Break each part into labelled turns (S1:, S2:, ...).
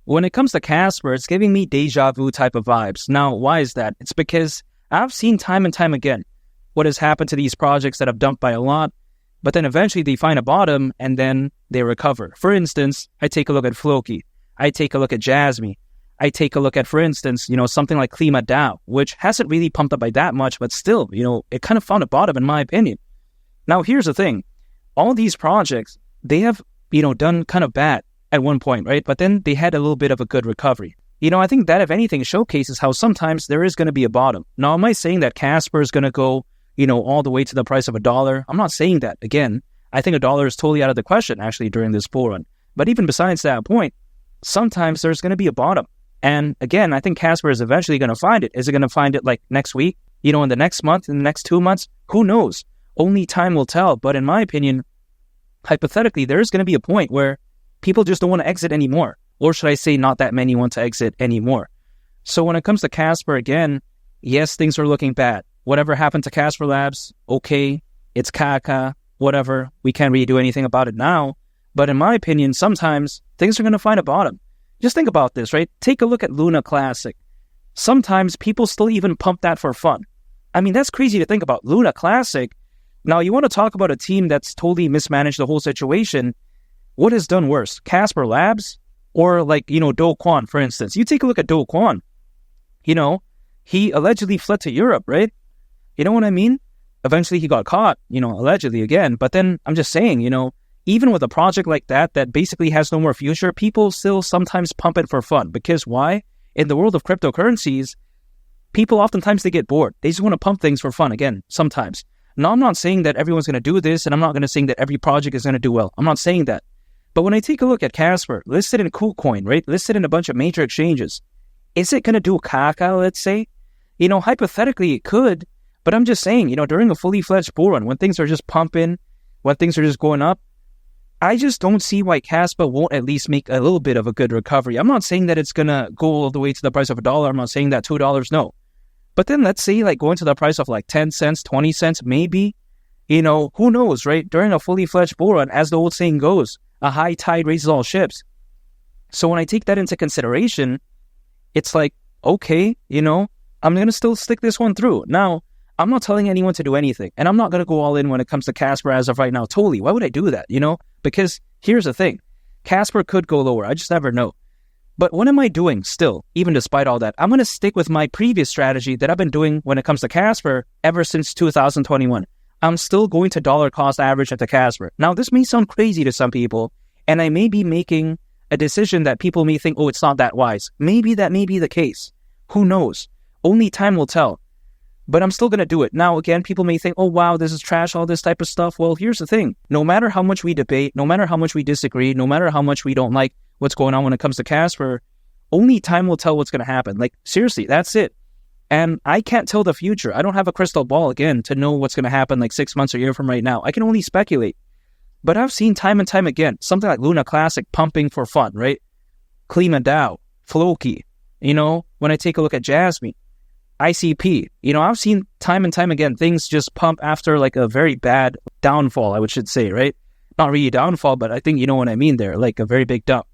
S1: When it comes to Casper, it's giving me deja vu type of vibes. Now, why is that? It's because I've seen time and time again what has happened to these projects that have dumped by a lot, but then eventually they find a bottom and then they recover. For instance, I take a look at Floki. I take a look at Jasmine. I take a look at, for instance, something like Klima DAO, which hasn't really pumped up by that much, but still, it kind of found a bottom in my opinion. Now, here's the thing. All these projects, they have, done kind of bad at one point, right? But then they had a little bit of a good recovery. I think that, if anything, showcases how sometimes there is going to be a bottom. Now, am I saying that Casper is going to go, all the way to the price of $1? I'm not saying that. Again, I think $1 is totally out of the question, actually, during this bull run. But even besides that point, sometimes there's going to be a bottom. And again, I think Casper is eventually going to find it. Is it going to find it like next week? In the next month, in the next 2 months? Who knows? Only time will tell. But in my opinion, hypothetically, there is going to be a point where people just don't want to exit anymore. Or should I say not that many want to exit anymore? So when it comes to Casper, again, yes, things are looking bad. Whatever happened to Casper Labs, okay, it's caca, whatever. We can't really do anything about it now. But in my opinion, sometimes things are going to find a bottom. Just think about this, right? Take a look at Luna Classic. Sometimes people still even pump that for fun. I mean, that's crazy to think about. Luna Classic. Now, you want to talk about a team that's totally mismanaged the whole situation. What has done worse? Casper Labs? Or like, Do Kwon, for instance. You take a look at Do Kwon. He allegedly fled to Europe, right? You know what I mean? Eventually he got caught, allegedly again. But then I'm just saying, even with a project like that basically has no more future, people still sometimes pump it for fun. Because why? In the world of cryptocurrencies, people oftentimes they get bored. They just want to pump things for fun again, sometimes. Now, I'm not saying that everyone's going to do this, and I'm not going to say that every project is going to do well. I'm not saying that. But when I take a look at Casper, listed in KuCoin, right? Listed in a bunch of major exchanges, is it going to do caca, let's say? Hypothetically, it could. But I'm just saying, during a fully fledged bull run, when things are just pumping, when things are just going up, I just don't see why Casper won't at least make a little bit of a good recovery. I'm not saying that it's going to go all the way to the price of $1. I'm not saying that $2, no. But then let's say like going to the price of like 10 cents, 20 cents, maybe, who knows, right? During a fully fledged bull run, as the old saying goes, a high tide raises all ships. So when I take that into consideration, it's like, okay, I'm going to still stick this one through. Now, I'm not telling anyone to do anything, and I'm not going to go all in when it comes to Casper as of right now. Totally. Why would I do that, Because here's the thing. Casper could go lower. I just never know. But what am I doing still, even despite all that? I'm going to stick with my previous strategy that I've been doing when it comes to Casper ever since 2021. I'm still going to dollar cost average at the Casper. Now, this may sound crazy to some people, and I may be making a decision that people may think, oh, it's not that wise. Maybe that may be the case. Who knows? Only time will tell. But I'm still going to do it. Now, again, people may think, oh, wow, this is trash, all this type of stuff. Well, here's the thing. No matter how much we debate, no matter how much we disagree, no matter how much we don't like what's going on when it comes to Casper, only time will tell what's going to happen. Like, seriously, that's it. And I can't tell the future. I don't have a crystal ball, again, to know what's going to happen like 6 months or a year from right now. I can only speculate. But I've seen time and time again, something like Luna Classic pumping for fun, right? Klima DAO, Floki, when I take a look at Jasmine, ICP, I've seen time and time again, things just pump after like a very bad downfall, I should say, right? Not really downfall, but I think you know what I mean there, like a very big dump.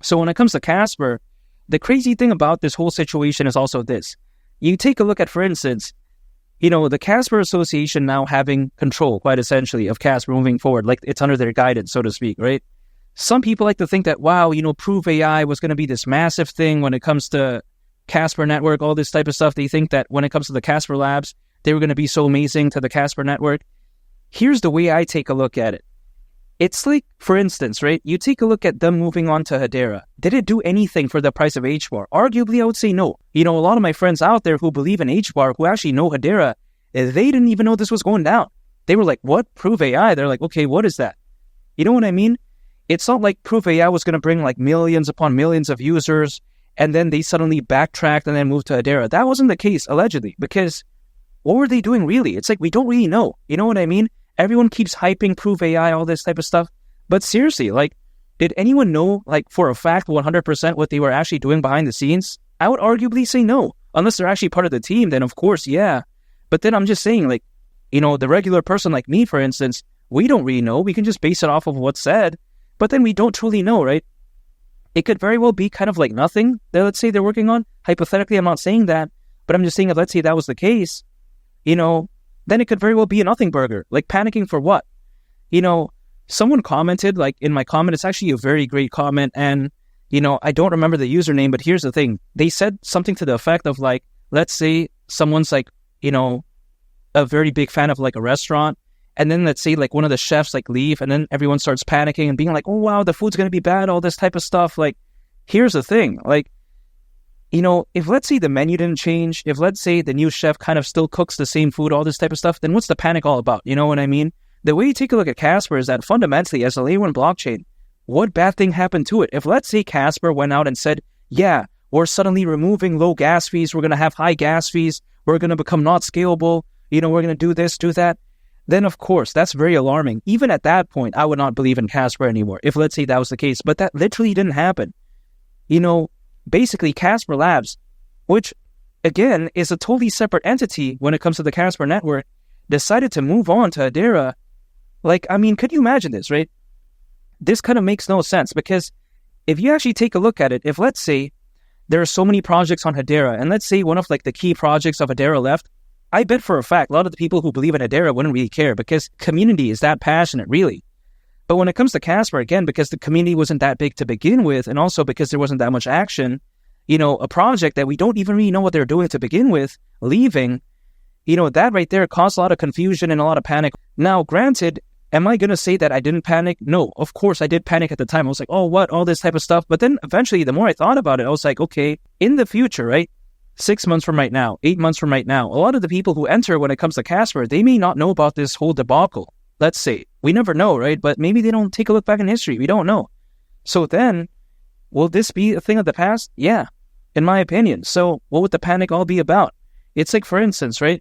S1: So when it comes to Casper, the crazy thing about this whole situation is also this. You take a look at, for instance, the Casper Association now having control, quite essentially, of Casper moving forward, like it's under their guidance, so to speak, right? Some people like to think that, wow, Prove AI was going to be this massive thing when it comes to Casper Network, all this type of stuff. They think that when it comes to the Casper Labs, they were going to be so amazing to the Casper Network. Here's the way I take a look at it. It's like, for instance, right, you take a look at them moving on to Hedera. Did it do anything for the price of HBAR? Arguably, I would say no. A lot of my friends out there who believe in HBAR, who actually know Hedera, they didn't even know this was going down. They were like, what? Prove AI? They're like, okay, what is that? You know what I mean? It's not like Prove AI was going to bring like millions upon millions of users, and then they suddenly backtracked and then moved to Hedera. That wasn't the case, allegedly, because what were they doing really? It's like, we don't really know. You know what I mean? Everyone keeps hyping Prove AI, all this type of stuff. But seriously, like, did anyone know, like, for a fact, 100% what they were actually doing behind the scenes? I would arguably say no. Unless they're actually part of the team, then of course, yeah. But then I'm just saying, like, the regular person like me, for instance, we don't really know. We can just base it off of what's said. But then we don't truly know, right? It could very well be kind of like nothing that, let's say, they're working on. Hypothetically, I'm not saying that, but I'm just saying if, let's say, that was the case, then it could very well be a nothing burger. Like, panicking for what? Someone commented, like, in my comment, it's actually a very great comment, and, I don't remember the username, but here's the thing. They said something to the effect of, like, let's say someone's, like, a very big fan of, like, a restaurant, and then let's say, like, one of the chefs, like, leave, and then everyone starts panicking and being like, oh, wow, the food's going to be bad, all this type of stuff. Like, here's the thing. Like, if, let's say, the menu didn't change, if, let's say, the new chef kind of still cooks the same food, all this type of stuff, then what's the panic all about? You know what I mean? The way you take a look at Casper is that fundamentally, as a layer 1 blockchain, what bad thing happened to it? If, let's say, Casper went out and said, yeah, we're suddenly removing low gas fees, we're going to have high gas fees, we're going to become not scalable, we're going to do this, do that, then, of course, that's very alarming. Even at that point, I would not believe in Casper anymore, if, let's say, that was the case. But that literally didn't happen. Basically, Casper Labs, which, again, is a totally separate entity when it comes to the Casper network, decided to move on to Hedera. Like, I mean, could you imagine this, right? This kind of makes no sense, because if you actually take a look at it, if, let's say, there are so many projects on Hedera, and let's say one of, like, the key projects of Hedera left, I bet for a fact a lot of the people who believe in Hedera wouldn't really care, because community is that passionate, really. But when it comes to Casper, again, because the community wasn't that big to begin with, and also because there wasn't that much action, a project that we don't even really know what they're doing to begin with, leaving, that right there caused a lot of confusion and a lot of panic. Now, granted, am I going to say that I didn't panic? No, of course I did panic at the time. I was like, oh, what? All this type of stuff. But then eventually, the more I thought about it, I was like, okay, in the future, right? 6 months from right now, 8 months from right now, a lot of the people who enter when it comes to Casper, they may not know about this whole debacle. Let's say. We never know, right? But maybe they don't take a look back in history. We don't know. So then, will this be a thing of the past? Yeah, in my opinion. So what would the panic all be about? It's like, for instance, right?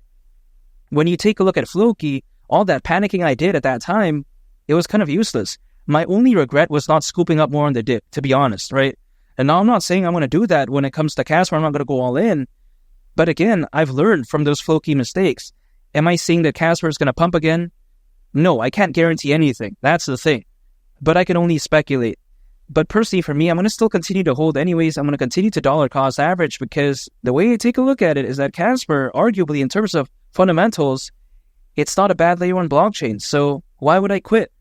S1: When you take a look at Floki, all that panicking I did at that time, it was kind of useless. My only regret was not scooping up more on the dip, to be honest, right? And now I'm not saying I'm going to do that when it comes to Casper. I'm not going to go all in. But again, I've learned from those Floki mistakes. Am I saying that Casper is going to pump again? No, I can't guarantee anything. That's the thing. But I can only speculate. But personally, for me, I'm going to still continue to hold anyways. I'm going to continue to dollar cost average, because the way I take a look at it is that Casper, arguably in terms of fundamentals, it's not a bad layer 1 blockchain. So why would I quit?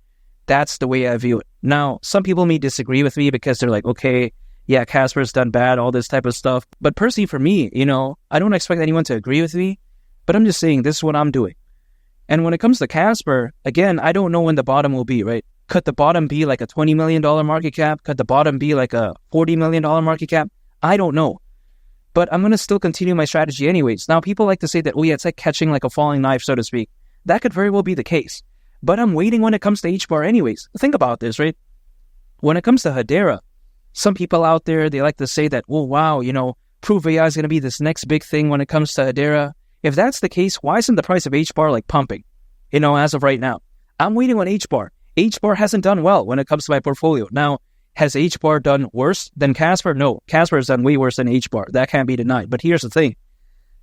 S1: That's the way I view it. Now, some people may disagree with me because they're like, okay, yeah, Casper's done bad, all this type of stuff. But personally, for me, I don't expect anyone to agree with me, but I'm just saying this is what I'm doing. And when it comes to Casper, again, I don't know when the bottom will be, right? Could the bottom be like a $20 million market cap? Could the bottom be like a $40 million market cap? I don't know. But I'm going to still continue my strategy anyways. Now, people like to say that, oh yeah, it's like catching like a falling knife, so to speak. That could very well be the case. But I'm waiting when it comes to H-bar anyways. Think about this, right? When it comes to Hedera, some people out there, they like to say that, oh wow, Proof AI is going to be this next big thing when it comes to Hedera. If that's the case, why isn't the price of H-bar like pumping? As of right now. I'm waiting on H-bar. H-bar hasn't done well when it comes to my portfolio. Now, has H-bar done worse than Casper? No, Casper has done way worse than H-bar. That can't be denied. But here's the thing.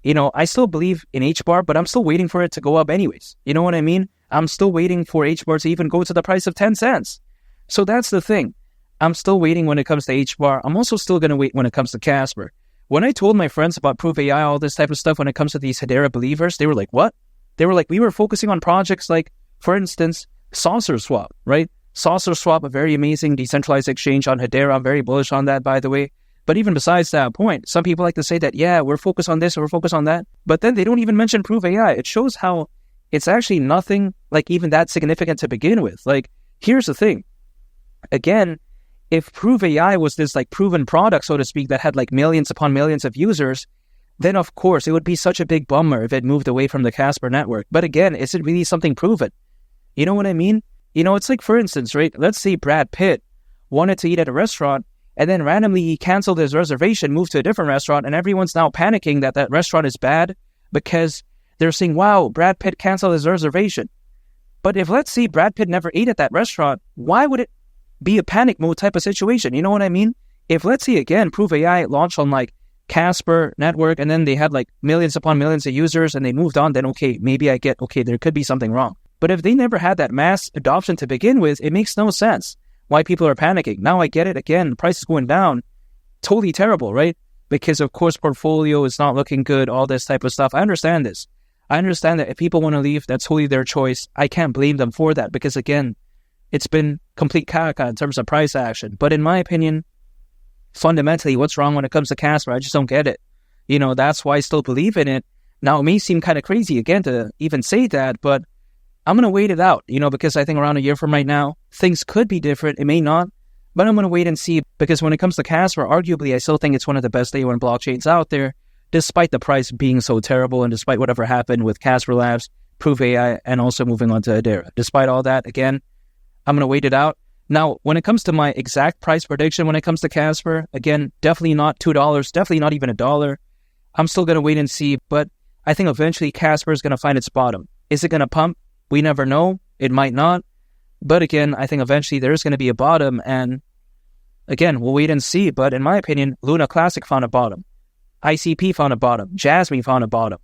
S1: I still believe in H-bar, but I'm still waiting for it to go up anyways. You know what I mean? I'm still waiting for H-bar to even go to the price of 10 cents. So that's the thing. I'm still waiting when it comes to H-bar. I'm also still going to wait when it comes to Casper. When I told my friends about Proof AI, all this type of stuff, when it comes to these Hedera believers, they were like, what? They were like, we were focusing on projects like, for instance, Saucer Swap, right? Saucer Swap, a very amazing decentralized exchange on Hedera. I'm very bullish on that, by the way. But even besides that point, some people like to say that, yeah, we're focused on this or we're focused on that. But then they don't even mention Proof AI. It shows how it's actually nothing like even that significant to begin with. Like, here's the thing. Again, if Proof AI was this like proven product, so to speak, that had like millions upon millions of users, then of course it would be such a big bummer if it moved away from the Casper network. But again, is it really something proven? You know what I mean? It's like, for instance, right? Let's say Brad Pitt wanted to eat at a restaurant, and then randomly he canceled his reservation, moved to a different restaurant, and everyone's now panicking that that restaurant is bad because they're saying, wow, Brad Pitt canceled his reservation. But if, let's say, Brad Pitt never ate at that restaurant, why would it be a panic mode type of situation? You know what I mean? If, let's say, again, Proof AI launched on like Casper network, and then they had like millions upon millions of users and they moved on, then okay, maybe I get, okay, there could be something wrong. But if they never had that mass adoption to begin with, it makes no sense. why people are panicking. Now I get it. Again, the price is going down. Totally terrible, right? Because of course, portfolio is not looking good, all this type of stuff. I understand this. I understand that if people want to leave, that's totally their choice. I can't blame them for that because, again, it's been complete caca in terms of price action. But in my opinion, fundamentally, what's wrong when it comes to Casper? I just don't get it. That's why I still believe in it. Now, it may seem kind of crazy, again, to even say that, but I'm going to wait it out, because I think around a year from right now, things could be different. It may not, but I'm going to wait and see because when it comes to Casper, arguably, I still think it's one of the best day one blockchains out there, despite the price being so terrible and despite whatever happened with Casper Labs, Proof AI, and also moving on to Hedera. Despite all that, again, I'm going to wait it out. Now, when it comes to my exact price prediction when it comes to Casper, again, definitely not $2, definitely not even $1. I'm still going to wait and see, but I think eventually Casper is going to find its bottom. Is it going to pump? We never know. It might not. But again, I think eventually there is going to be a bottom, and again, we'll wait and see. But in my opinion, Luna Classic found a bottom. ICP found a bottom. Jasmine found a bottom.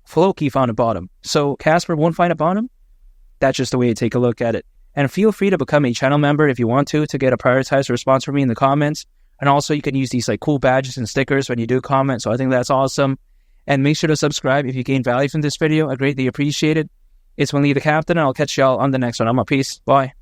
S1: Floki found a bottom. So Casper won't find a bottom? That's just the way to take a look at it. And feel free to become a channel member if you want to get a prioritized response from me in the comments. And also you can use these cool badges and stickers when you do comment. So I think that's awesome. And make sure to subscribe if you gain value from this video. I greatly appreciate it. It's Lee the Captain, and I'll catch y'all on the next one. I'm a peace. Bye.